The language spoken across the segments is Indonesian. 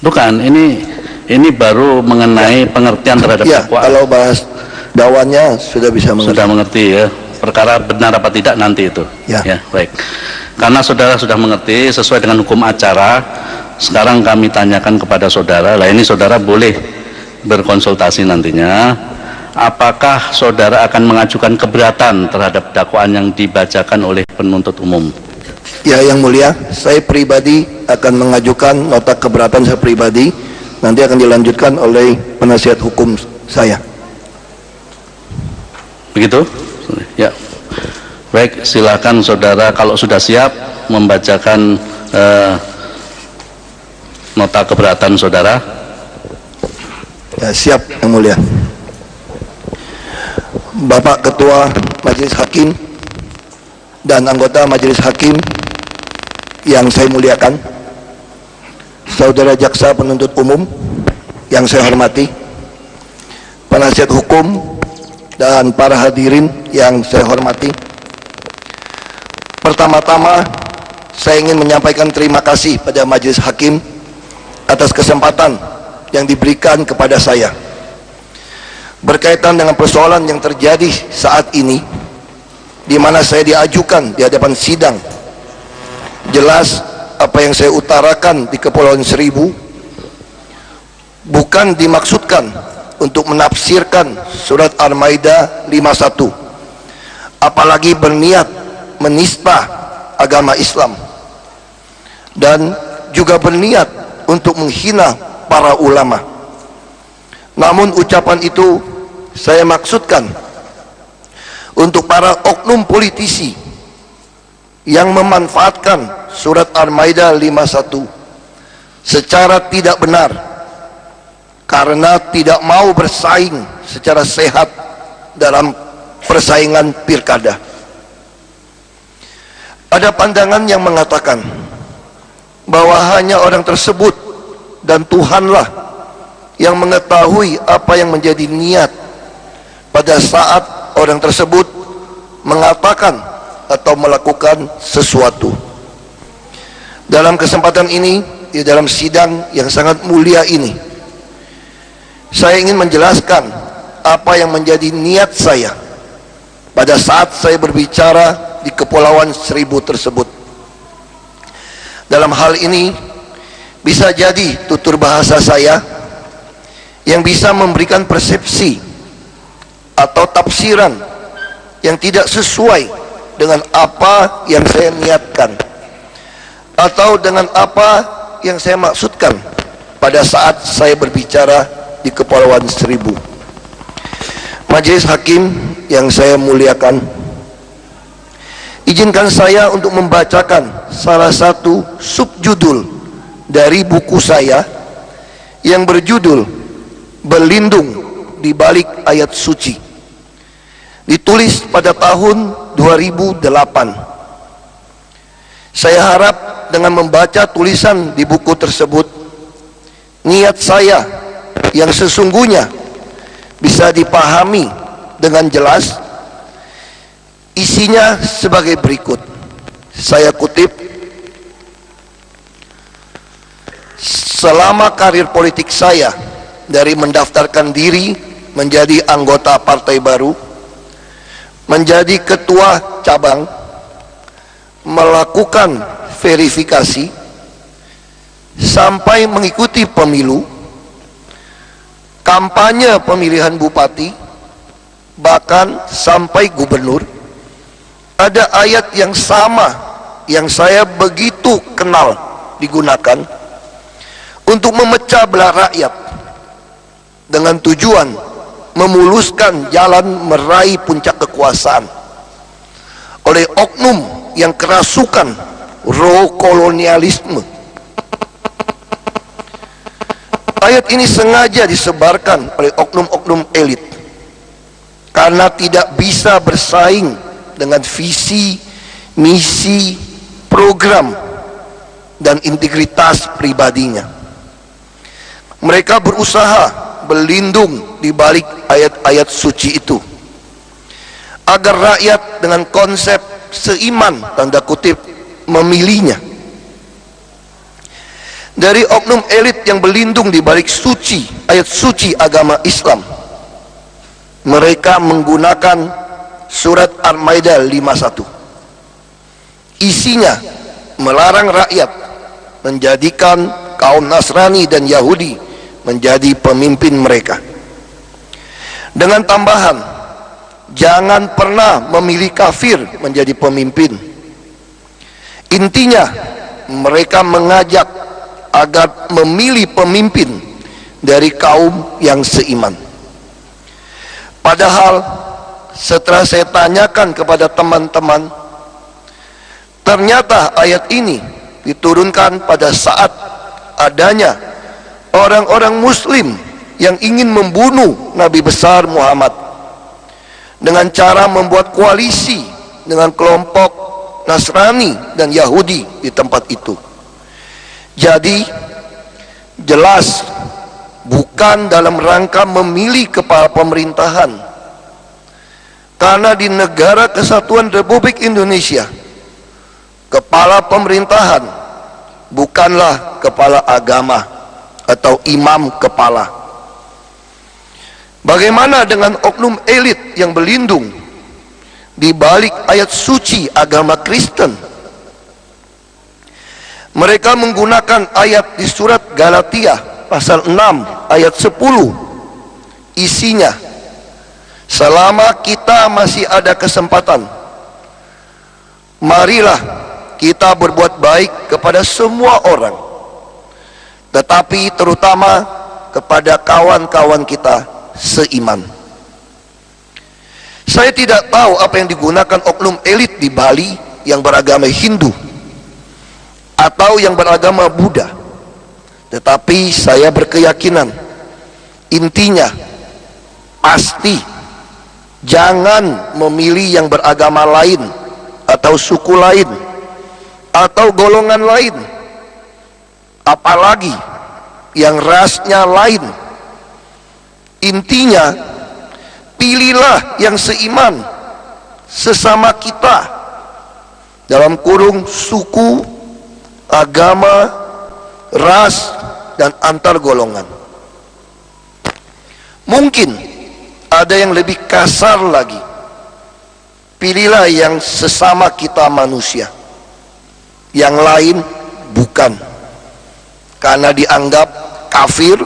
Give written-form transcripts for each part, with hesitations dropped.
Bukan, ini baru mengenai pengertian terhadap Ya, dakwaan. kalau bahas dakwaannya sudah bisa mengerti. Sudah mengerti ya. Perkara benar apa tidak nanti itu. Ya. Baik. Karena saudara sudah mengerti sesuai dengan hukum acara, sekarang kami tanyakan kepada saudara. Lah ini saudara boleh berkonsultasi nantinya. Apakah saudara akan mengajukan keberatan terhadap dakwaan yang dibacakan oleh penuntut umum? Ya, yang mulia, saya pribadi akan mengajukan nota keberatan saya pribadi. Nanti akan dilanjutkan oleh penasihat hukum saya. Begitu? Ya. Baik, silakan saudara kalau sudah siap membacakan nota keberatan saudara. Ya, siap yang mulia. Bapak Ketua Majelis Hakim dan anggota Majelis Hakim yang saya muliakan, saudara jaksa penuntut umum yang saya hormati, penasihat hukum dan para hadirin yang saya hormati. Pertama-tama saya ingin menyampaikan terima kasih pada Majelis Hakim atas kesempatan yang diberikan kepada saya berkaitan dengan persoalan yang terjadi saat ini, di mana saya diajukan di hadapan sidang. Jelas apa yang saya utarakan di Kepulauan Seribu bukan dimaksudkan untuk menafsirkan surat Al-Maidah 51, apalagi berniat menista agama Islam, dan juga berniat untuk menghina para ulama. Namun ucapan itu saya maksudkan untuk para oknum politisi yang memanfaatkan surat Al-Maidah 51 secara tidak benar, karena tidak mau bersaing secara sehat dalam persaingan pilkada. Ada pandangan yang mengatakan bahwa hanya orang tersebut dan Tuhanlah yang mengetahui apa yang menjadi niat pada saat orang tersebut mengatakan atau melakukan sesuatu. Dalam kesempatan ini, di dalam sidang yang sangat mulia ini, saya ingin menjelaskan apa yang menjadi niat saya pada saat saya berbicara di Kepulauan Seribu tersebut. Dalam hal ini bisa jadi tutur bahasa saya yang bisa memberikan persepsi atau tafsiran yang tidak sesuai dengan apa yang saya niatkan atau dengan apa yang saya maksudkan pada saat saya berbicara di Kepulauan Seribu. Majelis Hakim yang saya muliakan, izinkan saya untuk membacakan salah satu subjudul dari buku saya yang berjudul Berlindung di Balik Ayat Suci, ditulis pada tahun 2008. Saya harap dengan membaca tulisan di buku tersebut, niat saya yang sesungguhnya bisa dipahami dengan jelas. Isinya sebagai berikut, saya kutip: selama karir politik saya dari mendaftarkan diri menjadi anggota partai baru, menjadi ketua cabang, melakukan verifikasi, sampai mengikuti pemilu, kampanye pemilihan bupati, bahkan sampai gubernur, ada ayat yang sama yang saya begitu kenal digunakan untuk memecah belah rakyat dengan tujuan memuluskan jalan meraih puncak kekuasaan oleh oknum yang kerasukan roh kolonialisme. Ayat ini sengaja disebarkan oleh oknum-oknum elit karena tidak bisa bersaing dengan visi, misi, program, dan integritas pribadinya. Mereka berusaha berlindung di balik ayat-ayat suci itu agar rakyat dengan konsep seiman, tanda kutip, memilihnya. dari oknum elit yang berlindung di balik suci, ayat suci agama Islam. Mereka menggunakan surat Al-Maidah 51. Isinya melarang rakyat menjadikan kaum Nasrani dan Yahudi menjadi pemimpin mereka. Dengan tambahan, jangan pernah memilih kafir menjadi pemimpin. Intinya, mereka mengajak agar memilih pemimpin dari kaum yang seiman. Padahal setelah saya tanyakan kepada teman-teman, ternyata ayat ini diturunkan pada saat adanya orang-orang muslim yang ingin membunuh Nabi besar Muhammad dengan cara membuat koalisi dengan kelompok Nasrani dan Yahudi di tempat itu. Jadi jelas bukan dalam rangka memilih kepala pemerintahan, karena di negara kesatuan Republik Indonesia kepala pemerintahan bukanlah kepala agama atau imam kepala. Bagaimana dengan oknum elit yang berlindung di balik ayat suci agama Kristen? Mereka menggunakan ayat di surat Galatia pasal 6 ayat 10. Isinya, selama kita masih ada kesempatan, marilah kita berbuat baik kepada semua orang, tetapi terutama kepada kawan-kawan kita seiman. Saya tidak tahu apa yang digunakan oknum elit di Bali yang beragama Hindu atau yang beragama Buddha, tetapi saya berkeyakinan intinya pasti jangan memilih yang beragama lain atau suku lain atau golongan lain, apalagi yang rasnya lain. Intinya, pilihlah yang seiman sesama kita, dalam kurung suku, agama, ras, dan antar golongan. Mungkin ada yang lebih kasar lagi, pilihlah yang sesama kita manusia, yang lain bukan, karena dianggap kafir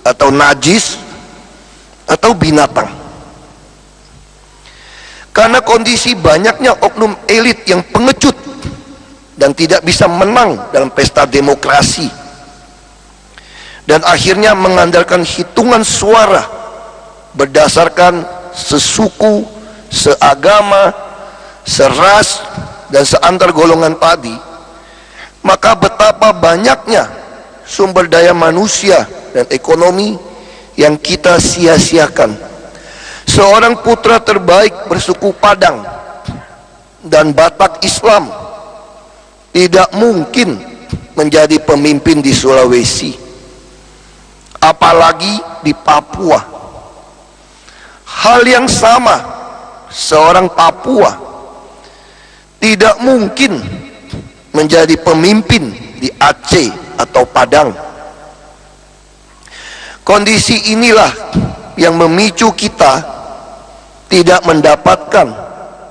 atau najis atau binatang. Karena kondisi banyaknya oknum elit yang pengecut dan tidak bisa menang dalam pesta demokrasi, dan akhirnya mengandalkan hitungan suara berdasarkan sesuku, seagama, seras, dan seantar golongan tadi, maka betapa banyaknya sumber daya manusia dan ekonomi yang kita sia-siakan. Seorang putra terbaik bersuku Padang dan Batak Islam tidak mungkin menjadi pemimpin di Sulawesi, apalagi di Papua. Hal yang sama, seorang Papua tidak mungkin menjadi pemimpin di Aceh atau Padang. Kondisi inilah yang memicu kita tidak mendapatkan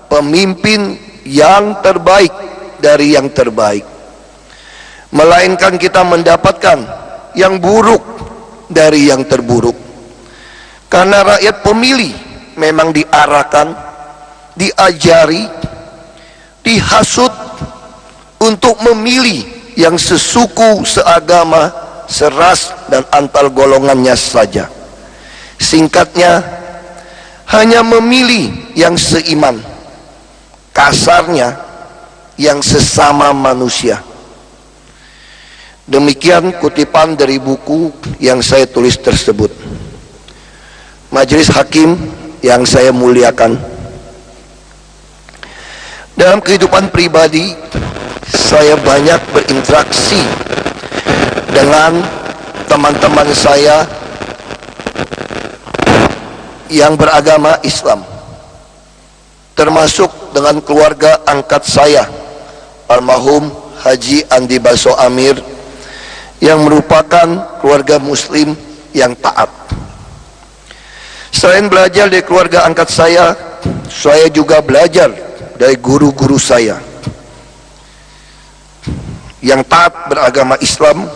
pemimpin yang terbaik dari yang terbaik, melainkan kita mendapatkan yang buruk dari yang terburuk. Karena rakyat pemilih memang diarahkan, diajari, dihasut untuk memilih yang sesuku, seagama, seras, dan antar golongannya saja. Singkatnya, hanya memilih yang seiman, kasarnya yang sesama manusia. Demikian kutipan dari buku yang saya tulis tersebut. Majelis hakim yang saya muliakan, dalam kehidupan pribadi saya banyak berinteraksi dengan teman-teman saya yang beragama Islam, termasuk dengan keluarga angkat saya, almarhum Haji Andi Baso Amir, yang merupakan keluarga muslim yang taat. Selain belajar dari keluarga angkat saya juga belajar dari guru-guru saya yang taat beragama Islam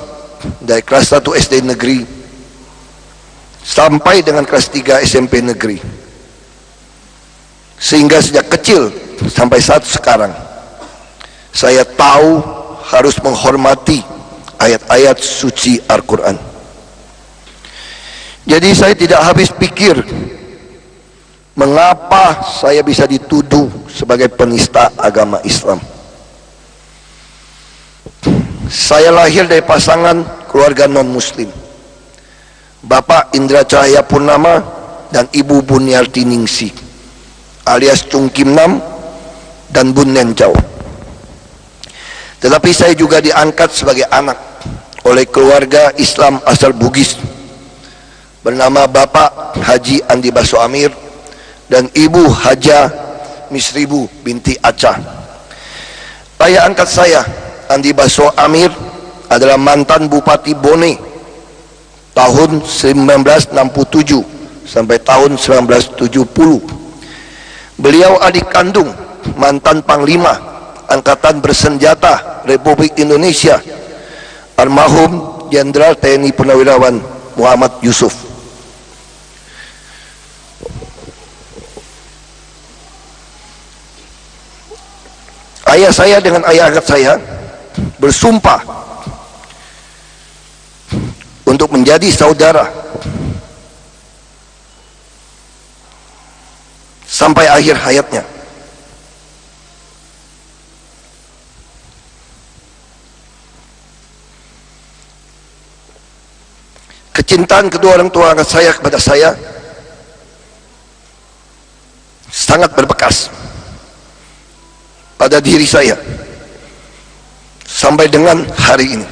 dari kelas 1 SD negeri sampai dengan kelas 3 SMP negeri. Sehingga sejak kecil sampai saat sekarang saya tahu harus menghormati ayat-ayat suci Al-Quran. Jadi saya tidak habis pikir mengapa saya bisa dituduh sebagai penista agama Islam. Saya lahir dari pasangan keluarga non-muslim, Bapak Indra Cahaya Purnama dan Ibu Bunyarti Ningsi alias Chung Kim Nam dan Bun Nencau. Tetapi saya juga diangkat sebagai anak oleh keluarga Islam asal Bugis bernama Bapak Haji Andi Baso Amir dan Ibu Haja Misribu binti Acah. Ayah angkat saya Andi Baso Amir adalah mantan Bupati Bone tahun 1967 sampai tahun 1970. Beliau adik kandung mantan Panglima Angkatan Bersenjata Republik Indonesia almarhum Jenderal TNI Purnawirawan Muhammad Yusuf. Ayah saya dengan ayah angkat saya bersumpah untuk menjadi saudara sampai akhir hayatnya. Kecintaan kedua orang tua angkat saya kepada saya sangat berbekas pada diri saya sampai dengan hari ini.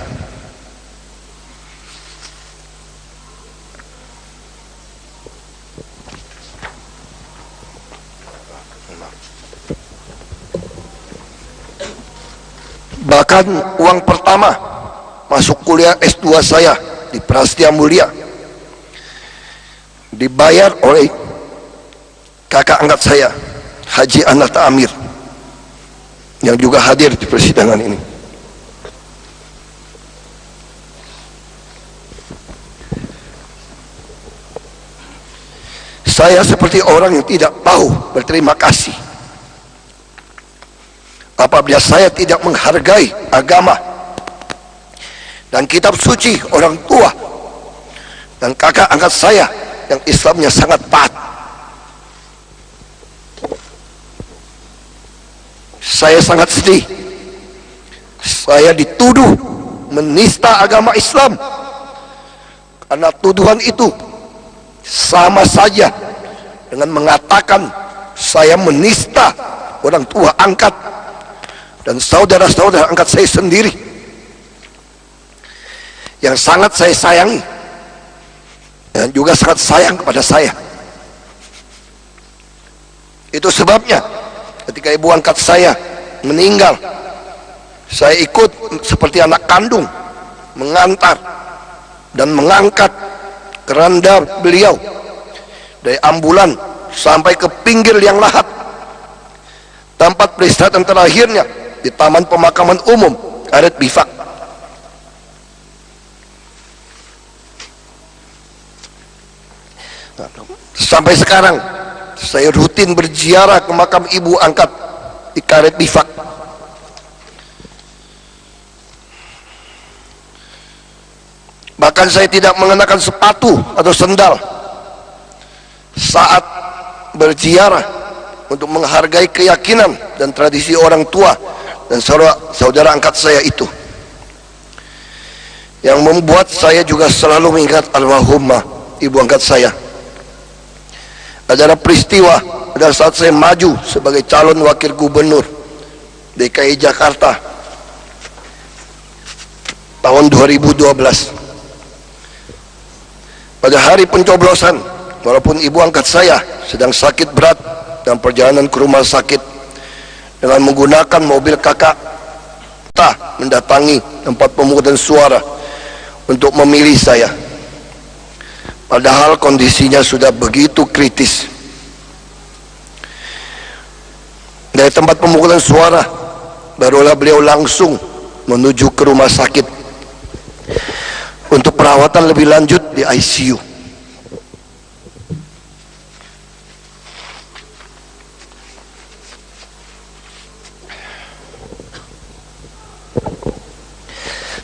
Bahkan uang pertama masuk kuliah S2 saya di Prasetya Mulia dibayar oleh kakak angkat saya Haji Anata Amir yang juga hadir di persidangan ini. Saya seperti orang yang tidak tahu berterima kasih apabila saya tidak menghargai agama dan kitab suci orang tua dan kakak angkat saya yang Islamnya sangat taat. Saya sangat sedih. Saya dituduh menista agama Islam karena tuduhan itu sama saja dengan mengatakan saya menista orang tua angkat dan saudara-saudara angkat saya sendiri yang sangat saya sayangi dan juga sangat sayang kepada saya. Itu sebabnya ketika ibu angkat saya meninggal, saya ikut seperti anak kandung mengantar dan mengangkat keranda beliau dari ambulan sampai ke pinggir liang lahat tempat peristirahatan terakhirnya di Taman Pemakaman Umum Karet Bifak. Sampai sekarang saya rutin berziarah ke makam ibu angkat di Karet Bifak. Bahkan saya tidak mengenakan sepatu atau sendal saat berziarah untuk menghargai keyakinan dan tradisi orang tua dan saudara angkat saya itu, yang membuat saya juga selalu mengingat almarhumah ibu angkat saya. Adalah peristiwa pada saat saya maju sebagai calon wakil gubernur DKI Jakarta tahun 2012. Pada hari pencoblosan, walaupun ibu angkat saya sedang sakit berat dan perjalanan ke rumah sakit, dengan menggunakan mobil kakak mendatangi tempat pemungutan suara untuk memilih saya. Padahal kondisinya sudah begitu kritis. Dari tempat pemukulan suara, barulah beliau langsung menuju ke rumah sakit untuk perawatan lebih lanjut di ICU.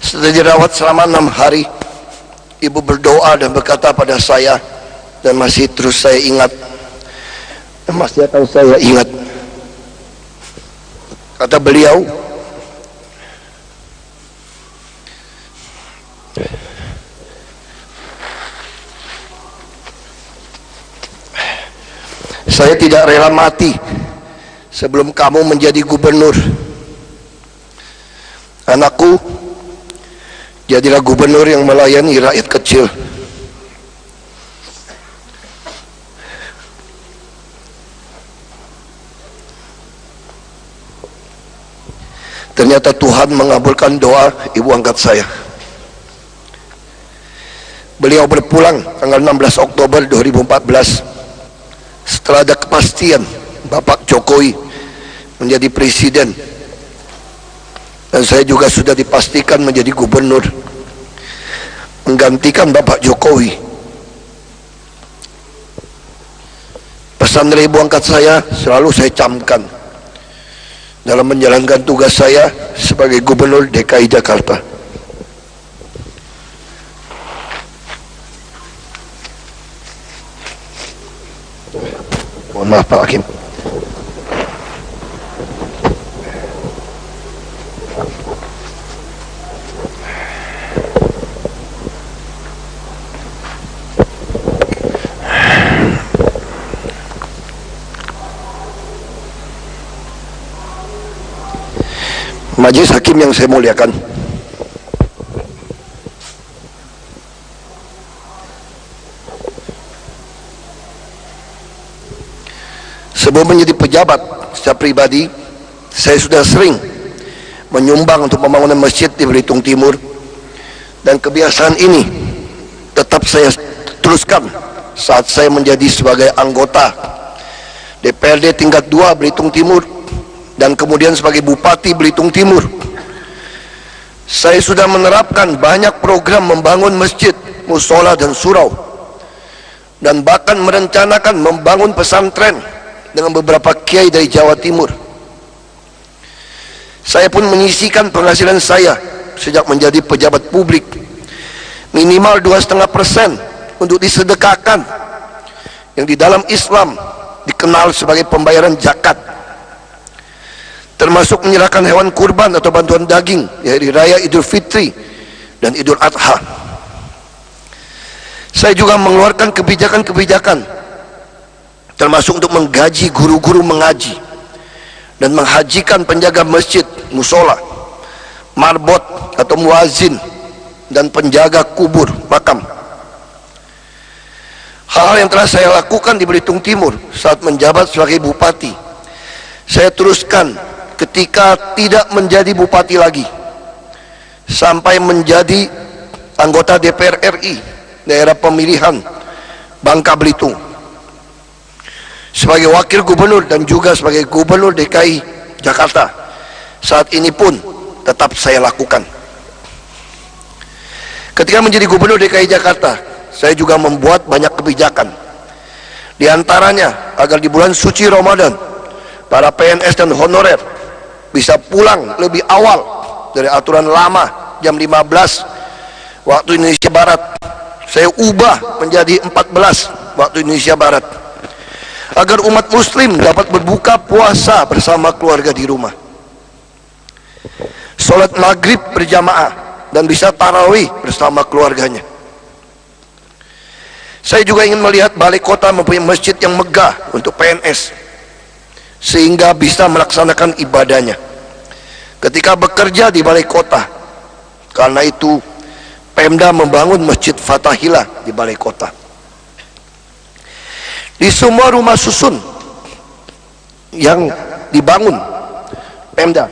Setelah dirawat selama 6 hari, ibu berdoa dan berkata pada saya, dan masih terus saya ingat, dan masih akan saya ingat. Kata beliau, saya tidak rela mati sebelum kamu menjadi gubernur. Anakku, jadilah gubernur yang melayani rakyat kecil. Ternyata Tuhan mengabulkan doa ibu angkat saya. Beliau berpulang tanggal 16 Oktober 2014 setelah ada kepastian Bapak Jokowi menjadi presiden, dan saya juga sudah dipastikan menjadi gubernur menggantikan Bapak Jokowi. Pesan dari ibu angkat saya selalu saya camkan dalam menjalankan tugas saya sebagai gubernur DKI Jakarta. Mohon maaf Pak Hakim. Majelis Hakim yang saya muliakan, sebelum menjadi pejabat secara pribadi, saya sudah sering menyumbang untuk pembangunan masjid di Belitung Timur, dan kebiasaan ini tetap saya teruskan saat saya menjadi sebagai anggota DPRD tingkat 2 Belitung Timur dan kemudian sebagai Bupati Belitung Timur. Saya sudah menerapkan banyak program membangun masjid, musola dan surau, dan bahkan merencanakan membangun pesantren dengan beberapa kiai dari Jawa Timur. Saya pun menyisihkan penghasilan saya sejak menjadi pejabat publik minimal 2,5% untuk disedekahkan, yang di dalam Islam dikenal sebagai pembayaran zakat, termasuk menyerahkan hewan kurban atau bantuan daging di hari raya Idul Fitri dan Idul Adha. Saya juga mengeluarkan kebijakan-kebijakan termasuk untuk menggaji guru-guru mengaji dan menghajikan penjaga masjid, musola, marbot atau muazin, dan penjaga kubur, makam. Hal-hal yang telah saya lakukan di Belitung Timur saat menjabat sebagai bupati, saya teruskan ketika tidak menjadi bupati lagi, sampai menjadi anggota DPR RI daerah pemilihan Bangka Belitung, sebagai wakil gubernur dan juga sebagai gubernur DKI Jakarta. Saat ini pun tetap saya lakukan. Ketika menjadi gubernur DKI Jakarta, saya juga membuat banyak kebijakan, di antaranya agar di bulan suci Ramadan para PNS dan honorer bisa pulang lebih awal dari aturan lama jam 15 waktu Indonesia Barat. Saya ubah menjadi 14 waktu Indonesia Barat, agar umat muslim dapat berbuka puasa bersama keluarga di rumah, sholat maghrib berjamaah, dan bisa tarawih bersama keluarganya. Saya juga ingin melihat balai kota mempunyai masjid yang megah untuk PNS, sehingga bisa melaksanakan ibadahnya ketika bekerja di balai kota. Karena itu Pemda membangun Masjid Fathahillah di balai kota. Di semua rumah susun yang dibangun Pemda,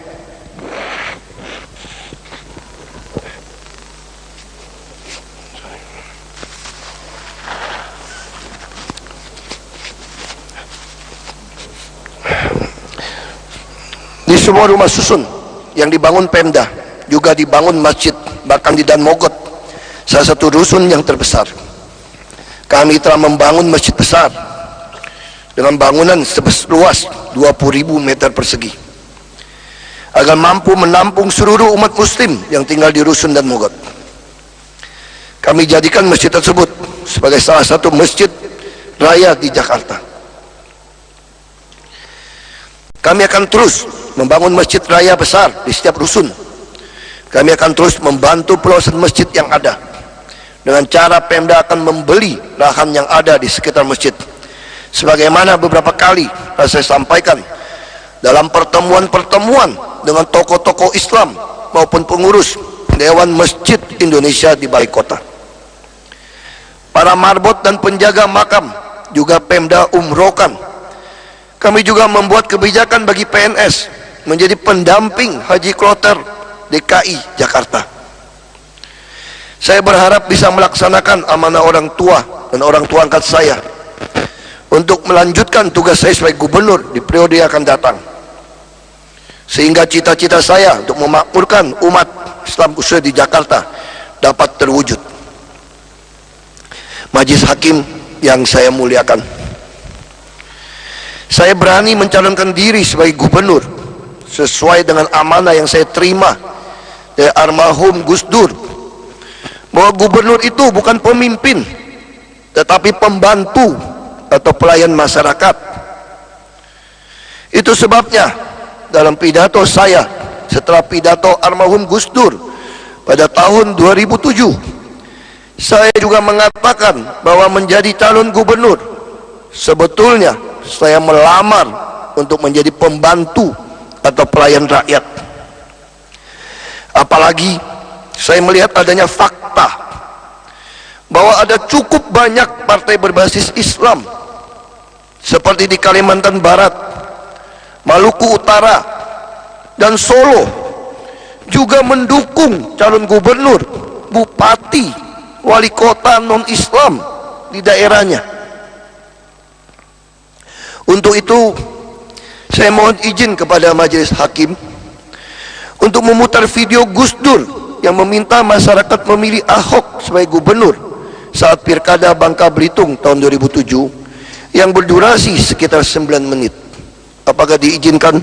semua rumah susun yang dibangun Pemda, juga dibangun masjid, bahkan di Dan Mogot, salah satu rusun yang terbesar. Kami telah membangun masjid besar dengan bangunan seluas 20.000 meter persegi agar mampu menampung seluruh umat muslim yang tinggal di rusun Dan Mogot. Kami jadikan masjid tersebut sebagai salah satu masjid raya di Jakarta. Kami akan terus membangun masjid raya besar di setiap rusun. Kami akan terus membantu pelaksanaan masjid yang ada dengan cara Pemda akan membeli lahan yang ada di sekitar masjid. Sebagaimana beberapa kali saya sampaikan dalam pertemuan-pertemuan dengan tokoh-tokoh Islam maupun pengurus Dewan Masjid Indonesia di Balai Kota. Para marbot dan penjaga makam juga Pemda umrohkan. Kami juga membuat kebijakan bagi PNS menjadi pendamping Haji Kloter DKI Jakarta. Saya berharap bisa melaksanakan amanah orang tua dan orang tua angkat saya untuk melanjutkan tugas saya sebagai gubernur di periode yang akan datang, sehingga cita-cita saya untuk memakmurkan umat Islam khususnya di Jakarta dapat terwujud. Majelis Hakim yang saya muliakan, saya berani mencalonkan diri sebagai gubernur sesuai dengan amanah yang saya terima dari almarhum Gus Dur, bahwa gubernur itu bukan pemimpin tetapi pembantu atau pelayan masyarakat. Itu sebabnya dalam pidato saya setelah pidato almarhum Gus Dur pada tahun 2007, saya juga mengatakan bahwa menjadi calon gubernur sebetulnya saya melamar untuk menjadi pembantu atau pelayan rakyat. Apalagi saya melihat adanya fakta bahwa ada cukup banyak partai berbasis Islam seperti di Kalimantan Barat, Maluku Utara, dan Solo juga mendukung calon gubernur, bupati, wali kota non-Islam di daerahnya. Untuk itu saya mohon izin kepada Majelis Hakim untuk memutar video Gus Dur yang meminta masyarakat memilih Ahok sebagai gubernur saat Pilkada Bangka Belitung tahun 2007 yang berdurasi sekitar 9 menit. Apakah diizinkan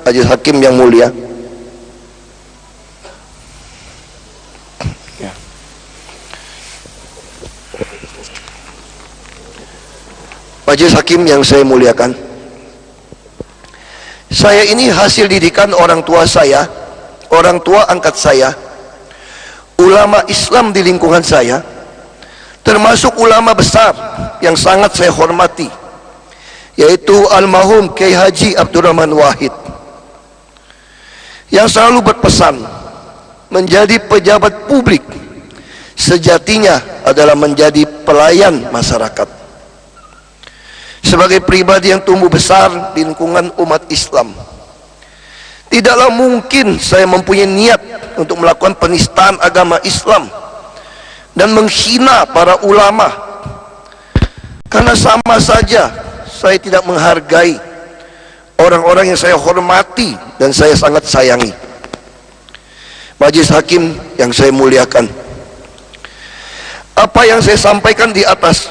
Majelis Hakim yang mulia? Majelis Hakim yang saya muliakan, saya ini hasil didikan orang tua saya, orang tua angkat saya, ulama Islam di lingkungan saya, termasuk ulama besar yang sangat saya hormati, yaitu almarhum Kiai Haji Abdurrahman Wahid, yang selalu berpesan menjadi pejabat publik sejatinya adalah menjadi pelayan masyarakat. Sebagai pribadi yang tumbuh besar di lingkungan umat Islam, tidaklah mungkin saya mempunyai niat untuk melakukan penistaan agama Islam dan menghina para ulama, karena sama saja saya tidak menghargai orang-orang yang saya hormati dan saya sangat sayangi. Majelis Hakim yang saya muliakan, apa yang saya sampaikan di atas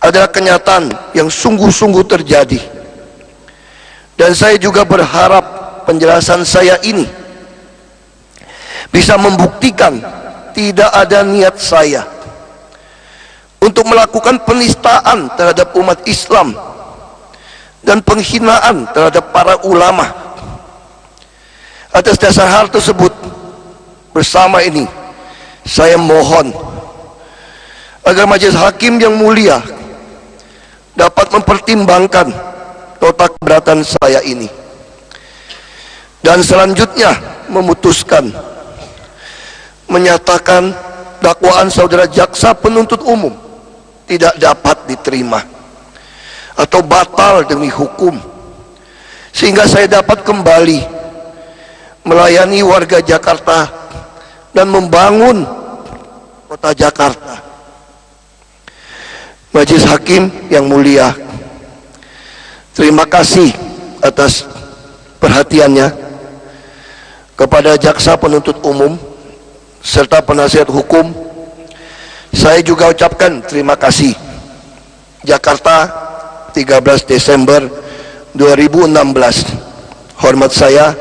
adalah kenyataan yang sungguh-sungguh terjadi, dan saya juga berharap penjelasan saya ini bisa membuktikan tidak ada niat saya untuk melakukan penistaan terhadap umat Islam dan penghinaan terhadap para ulama. Atas dasar hal tersebut, bersama ini saya mohon agar Majelis Hakim yang mulia dapat mempertimbangkan nota keberatan saya ini dan selanjutnya memutuskan menyatakan dakwaan saudara jaksa penuntut umum tidak dapat diterima atau batal demi hukum, sehingga saya dapat kembali melayani warga Jakarta dan membangun kota Jakarta. Majelis Hakim yang mulia, terima kasih atas perhatiannya, kepada jaksa penuntut umum serta penasihat hukum, saya juga ucapkan terima kasih. Jakarta, 13 Desember 2016. Hormat saya,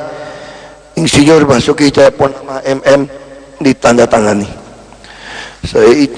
Insinyur Basuki Cahayapurnama MM, ditandatangani. Saya